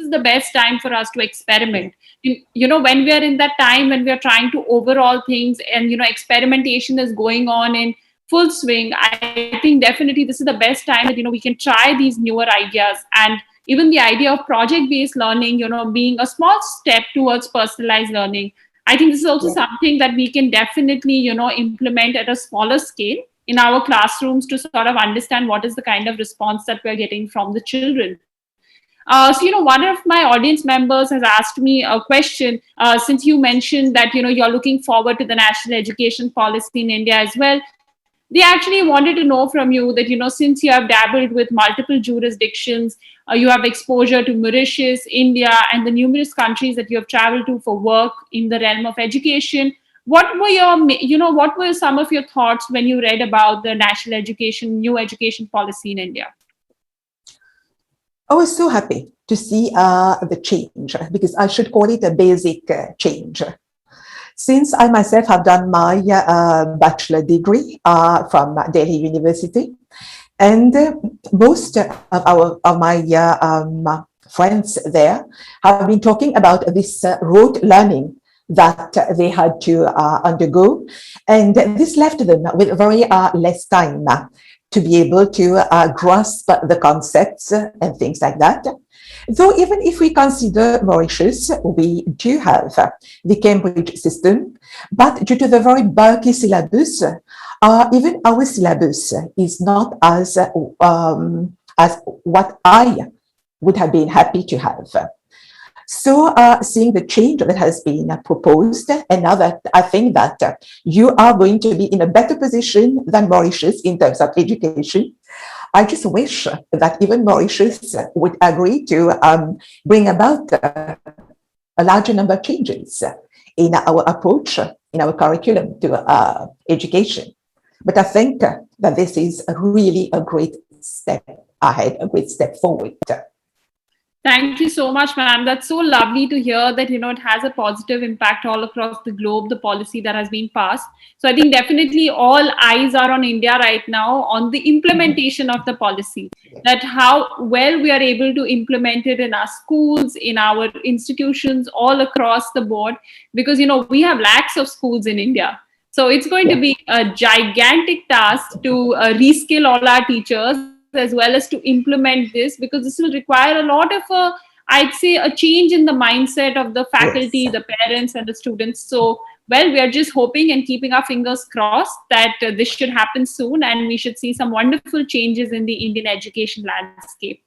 is the best time for us to experiment. When we are in that time when we are trying to overhaul things, and experimentation is going on in full swing, I think definitely this is the best time that we can try these newer ideas. And even the idea of project based learning, being a small step towards personalized learning, I think this is also Yeah. something that we can definitely implement at a smaller scale in our classrooms to sort of understand what is the kind of response that we're getting from the children. One of my audience members has asked me a question, since you mentioned that you're looking forward to the national education policy in India as well. They actually wanted to know from you that since you have dabbled with multiple jurisdictions, you have exposure to Mauritius, India, and the numerous countries that you have traveled to for work in the realm of education. What were some of your thoughts when you read about the new education policy in India? I was so happy to see the change, because I should call it a basic change. Since I myself have done my bachelor degree from Delhi University, and most of my friends there have been talking about this rote learning that they had to undergo, and this left them with very less time to be able to grasp the concepts and things like that. Though even if we consider Mauritius, we do have the Cambridge system, but due to the very bulky syllabus, even our syllabus is not as what I would have been happy to have. So seeing the change that has been proposed, and now that I think that you are going to be in a better position than Mauritius in terms of education, I just wish that even Mauritius would agree to bring about a larger number of changes in our approach, in our curriculum to education. But I think that this is really a great step ahead, a great step forward. Thank you so much, ma'am. That's so lovely to hear that, it has a positive impact all across the globe, the policy that has been passed. So I think definitely all eyes are on India right now on the implementation of the policy, that how well we are able to implement it in our schools, in our institutions, all across the board, because, we have lakhs of schools in India. So it's going to Yeah. be a gigantic task to reskill all our teachers as well as to implement this, because this will require a lot of, I'd say, a change in the mindset of the faculty, Yes. the parents, and the students. So, well, we are just hoping and keeping our fingers crossed that this should happen soon and we should see some wonderful changes in the Indian education landscape.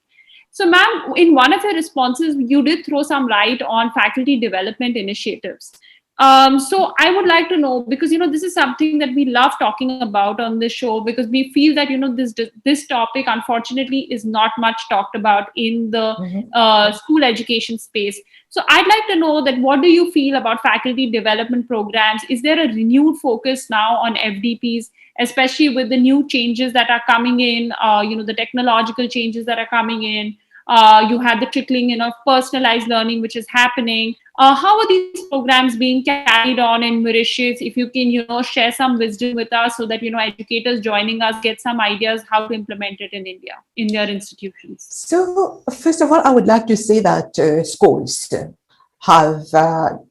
So, ma'am, in one of your responses, you did throw some light on faculty development initiatives. So I would like to know, because this is something that we love talking about on this show, because we feel that this topic unfortunately is not much talked about in the Mhm. school education space. So I'd like to know that what do you feel about faculty development programs? Is there a renewed focus now on FDPs, especially with the new changes that are coming in? The technological changes that are coming in. You had the trickling in of personalized learning, which is happening. How are these programs being carried on in Mauritius? If you can, share some wisdom with us so that, educators joining us get some ideas how to implement it in India, in their institutions. So, first of all, I would like to say that schools have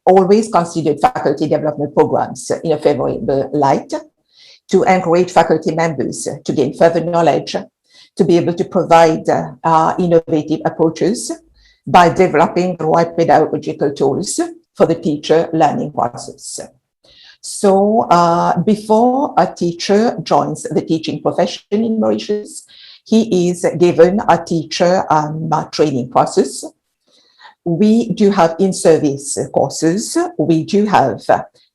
always considered faculty development programs in a favorable light to encourage faculty members to gain further knowledge, to be able to provide innovative approaches by developing the right pedagogical tools for the teacher learning process. So before a teacher joins the teaching profession in Mauritius, he is given a teacher training process. We do have in-service courses. We do have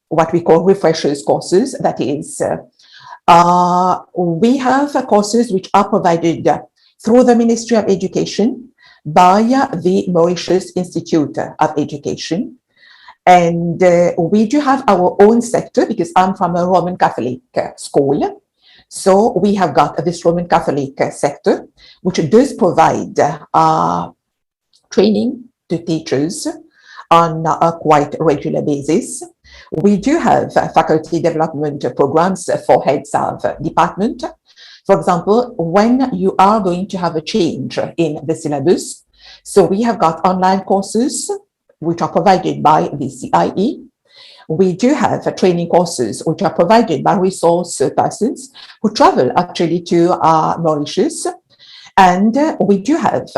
what we call refreshers courses. That is, we have courses which are provided through the Ministry of Education by the Mauritius Institute of Education. And we do have our own sector, because I'm from a Roman Catholic school. So we have got this Roman Catholic sector, which does provide training to teachers on a quite regular basis. We do have faculty development programs for heads of department. For example, when you are going to have a change in the syllabus, So we have got online courses which are provided by the CIE. We do have training courses which are provided by resource persons who travel actually to Mauritius. And we do have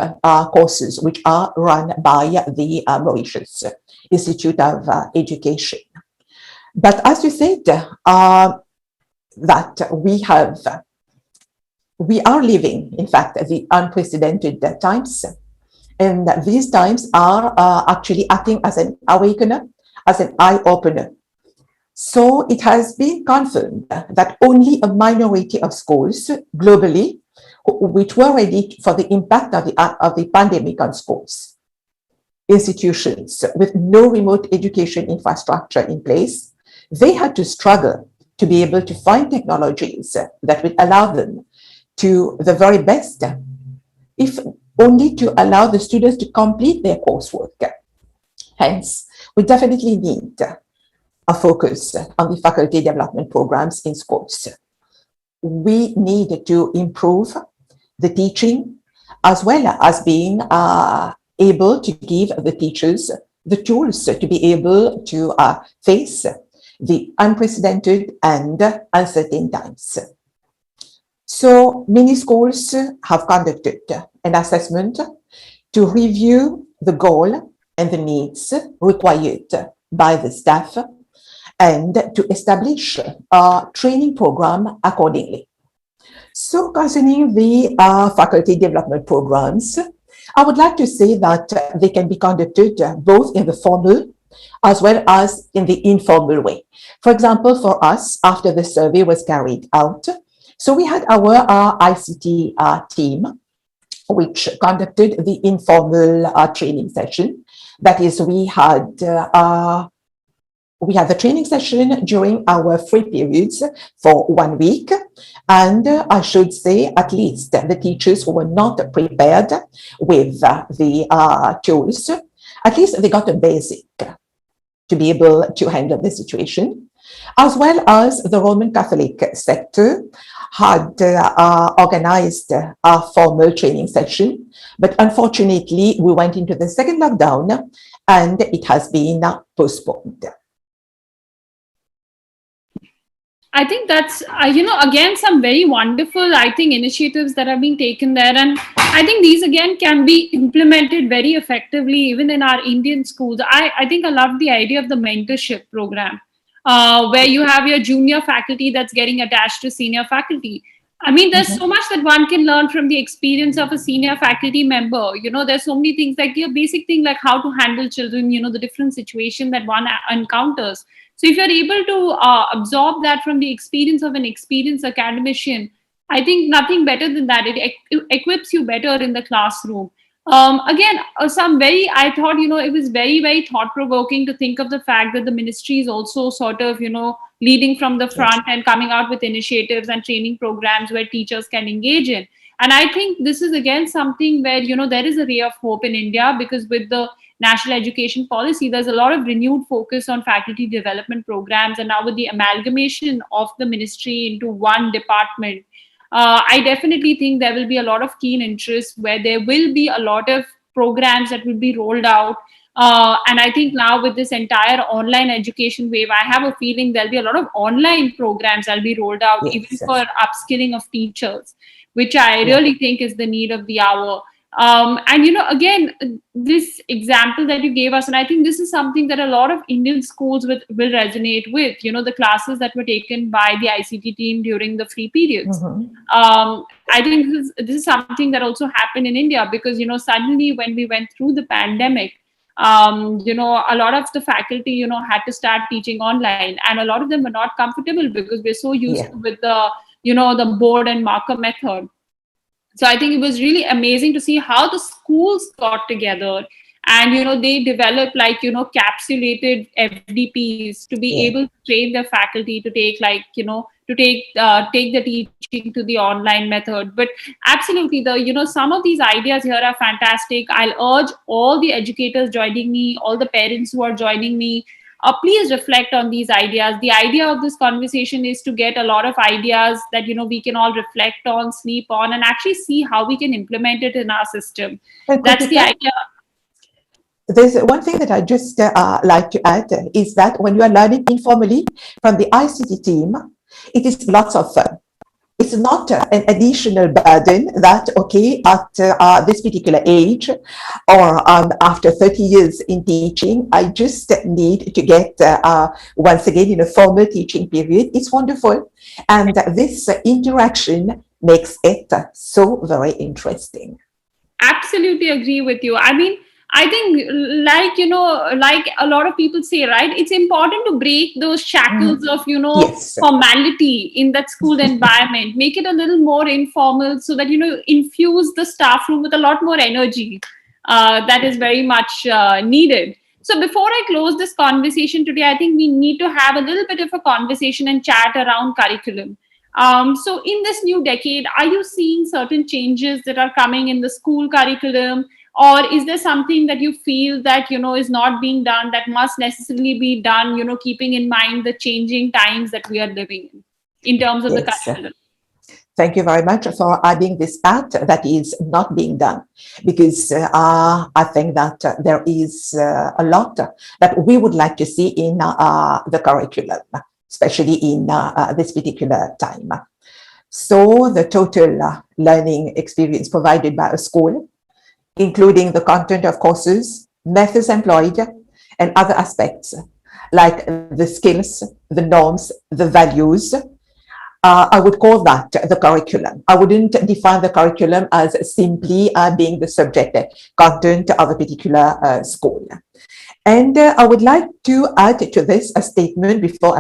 courses which are run by the Mauritius Institute of Education. But as you said, that we are living, in fact, the unprecedented times. And these times are actually acting as an awakener, as an eye-opener. So it has been confirmed that only a minority of schools globally which were ready for the impact of the pandemic on schools, institutions with no remote education infrastructure in place, they had to struggle to be able to find technologies that would allow them to the very best, if only to allow the students to complete their coursework. Hence, we definitely need a focus on the faculty development programs in schools. We need to improve the teaching as well as being able to give the teachers the tools to be able to face the unprecedented and uncertain times. So many schools have conducted an assessment to review the goal and the needs required by the staff and to establish a training program accordingly. So concerning the faculty development programs, I would like to say that they can be conducted both in the formal as well as in the informal way. For example, for us, after the survey was carried out, so we had our ICT team, which conducted the informal training session. That is, we had the training session during our free periods for 1 week. And I should say, at least the teachers who were not prepared with the tools, at least they got a basic to be able to handle the situation, as well as the Roman Catholic sector had organized a formal training session. But unfortunately, we went into the second lockdown and it has been postponed. I think that's, again, some very wonderful, initiatives that are being taken there. And I think these, again, can be implemented very effectively, even in our Indian schools. I think I love the idea of the mentorship program, where you have your junior faculty that's getting attached to senior faculty. I mean, there's so much that one can learn from the experience of a senior faculty member. There's so many things like your basic thing, like how to handle children, the different situation that one encounters. So if you're able to absorb that from the experience of an experienced academician, I think nothing better than that. It equips you better in the classroom. I thought, it was very, very thought-provoking to think of the fact that the ministry is also sort of, leading from the front and coming out with initiatives and training programs where teachers can engage in. And I think this is, again, something where, there is a ray of hope in India, because with the national education policy, there's a lot of renewed focus on faculty development programs. And now with the amalgamation of the ministry into one department, I definitely think there will be a lot of keen interest where there will be a lot of programs that will be rolled out. And I think now with this entire online education wave, I have a feeling there'll be a lot of online programs that'll be rolled out, even for upskilling of teachers, which I really think is the need of the hour. And again, this example that you gave us, and I think this is something that a lot of Indian schools will resonate with, the classes that were taken by the ICT team during the free periods. I think this is something that also happened in India, because suddenly when we went through the pandemic, a lot of the faculty had to start teaching online, and a lot of them were not comfortable because we're so used to with the the board and marker method. So I think it was really amazing to see how the schools got together and, they developed capsulated FDPs to be able to train their faculty to take take the teaching to the online method. But absolutely, some of these ideas here are fantastic. I'll urge all the educators joining me, all the parents who are joining me, please reflect on these ideas. The idea of this conversation is to get a lot of ideas that, we can all reflect on, sleep on, and actually see how we can implement it in our system. And That's the Kritika, idea. there's one thing that I just like to add is that when you are learning informally from the ICT team, it is lots of fun. It's not an additional burden that, okay, at this particular age or after 30 years in teaching, I just need to get, once again, in a formal teaching period. It's wonderful. And this interaction makes it so very interesting. Absolutely agree with you. I mean, I think, like a lot of people say, right, it's important to break those shackles of, Yes. formality in that school environment, make it a little more informal so that, infuse the staff room with a lot more energy that is very much needed. So before I close this conversation today, I think we need to have a little bit of a conversation and chat around curriculum. So in this new decade, are you seeing certain changes that are coming in the school curriculum? Or is there something that you feel that, is not being done that must necessarily be done, keeping in mind the changing times that we are living in terms of the Yes. curriculum? Thank you very much for adding this part that is not being done, because I think that there is a lot that we would like to see in the curriculum, especially in this particular time. So the total learning experience provided by a school, including the content of courses, methods employed, and other aspects like the skills, the norms, the values, I would call that the curriculum. I wouldn't define the curriculum as simply being the subject content of a particular school. And I would like to add to this a statement before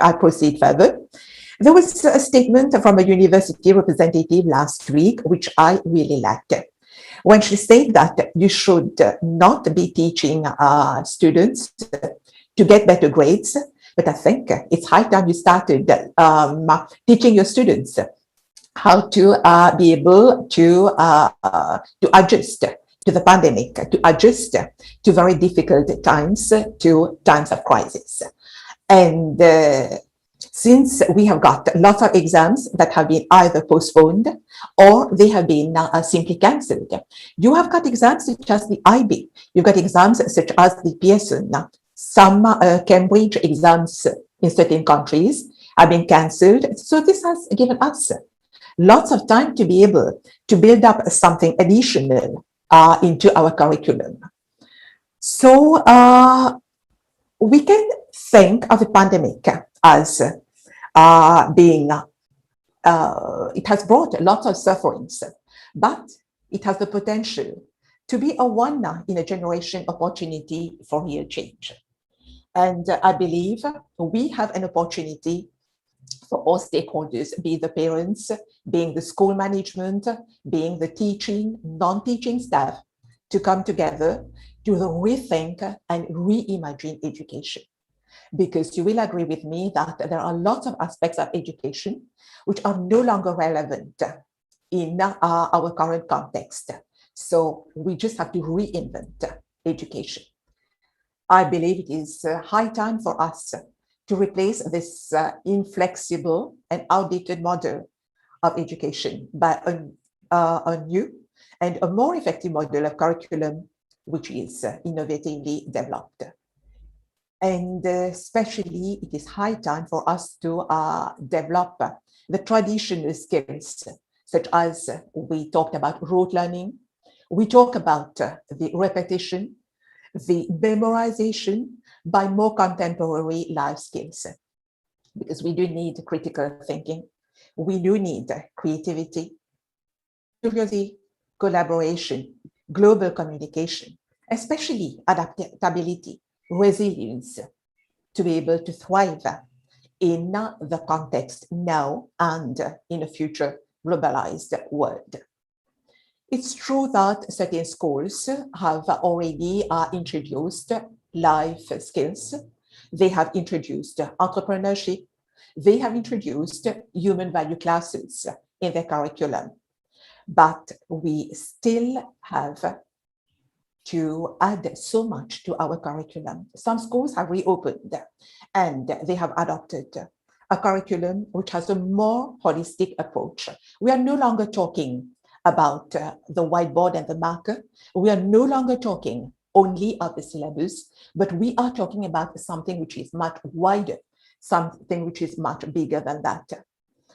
I proceed further. There was a statement from a university representative last week, which I really liked, when she said that you should not be teaching students to get better grades, but I think it's high time you started teaching your students how to be able to adjust to the pandemic, to adjust to very difficult times, to times of crisis. And since we have got lots of exams that have been either postponed or they have been simply cancelled, you have got exams such as the IB, you've got exams such as the Pearson, some Cambridge exams in certain countries have been cancelled. So this has given us lots of time to be able to build up something additional into our curriculum. So we can think of the pandemic as being, it has brought lots of sufferings, but it has the potential to be a one in a generation opportunity for real change. And I believe we have an opportunity for all stakeholders, be the parents, being the school management, being the teaching, non-teaching staff, to come together to rethink and reimagine education. Because you will agree with me that there are lots of aspects of education which are no longer relevant in our current context. So we just have to reinvent education. I believe it is high time for us to replace this inflexible and outdated model of education by a new and a more effective model of curriculum, which is innovatively developed. And especially, it is high time for us to develop the traditional skills, such as we talked about rote learning, we talk about the repetition, the memorization by more contemporary life skills, because we do need critical thinking, we do need creativity, curiosity, collaboration, global communication, especially adaptability, resilience, to be able to thrive in the context now and in a future globalized world. It's true that certain schools have already introduced life skills. They have introduced entrepreneurship. They have introduced human value classes in their curriculum. But we still have to add so much to our curriculum. Some schools have reopened and they have adopted a curriculum which has a more holistic approach. We are no longer talking about the whiteboard and the marker. We are no longer talking only of the syllabus, but we are talking about something which is much wider, something which is much bigger than that.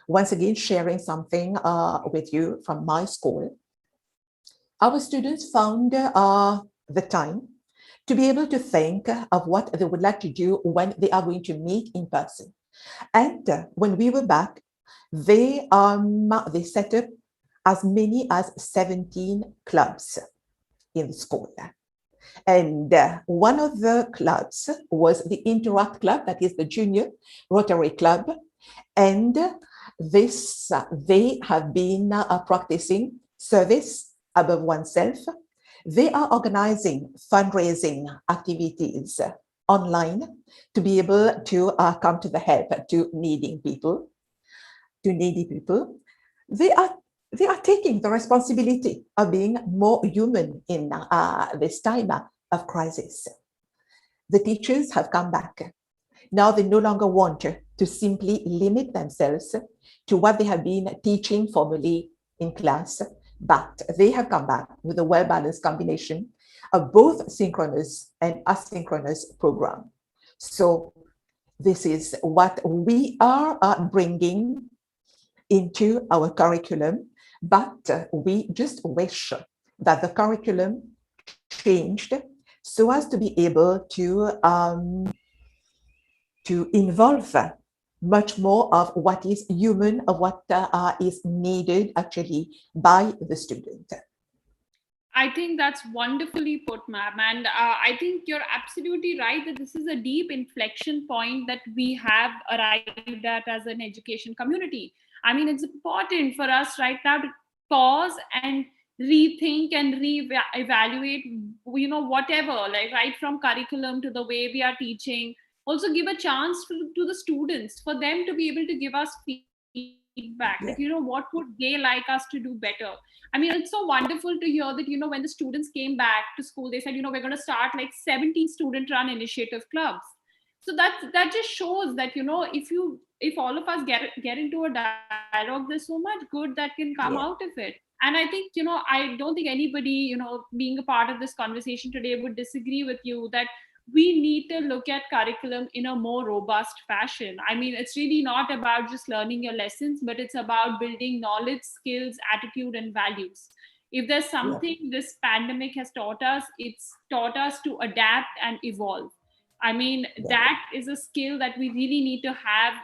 Once again, sharing something with you from my school. Our students found the time to be able to think of what they would like to do when they are going to meet in person. And when we were back, they set up as many as 17 clubs in the school. And one of the clubs was the Interact Club, that is the Junior Rotary Club. And this, they have been practicing service above oneself. They are organizing fundraising activities online to be able to come to the help to needy people. They are taking the responsibility of being more human in this time of crisis. The teachers have come back. Now they no longer want to simply limit themselves to what they have been teaching formally in class, but they have come back with a well-balanced combination of both synchronous and asynchronous program. So this is what we are bringing into our curriculum, but we just wish that the curriculum changed so as to be able to involve much more of what is human, of what is needed actually by the student. I think that's wonderfully put, ma'am. And I think you're absolutely right that this is a deep inflection point that we have arrived at as an education community. I mean, it's important for us right now to pause and rethink and re-evaluate, whatever, like right from curriculum to the way we are teaching. Also give a chance to the students for them to be able to give us feedback, Yeah. that, what would they like us to do better. I mean, it's so wonderful to hear that, when the students came back to school, they said, we're going to start like 17 student run initiative clubs. So that just shows that, if all of us get into a dialogue, there's so much good that can come Yeah. out of it. And I think, I don't think anybody, being a part of this conversation today would disagree with you that we need to look at curriculum in a more robust fashion. I mean, it's really not about just learning your lessons, but it's about building knowledge, skills, attitude, and values. If there's Yeah. something this pandemic has taught us, it's taught us to adapt and evolve. I mean, Yeah. that is a skill that we really need to have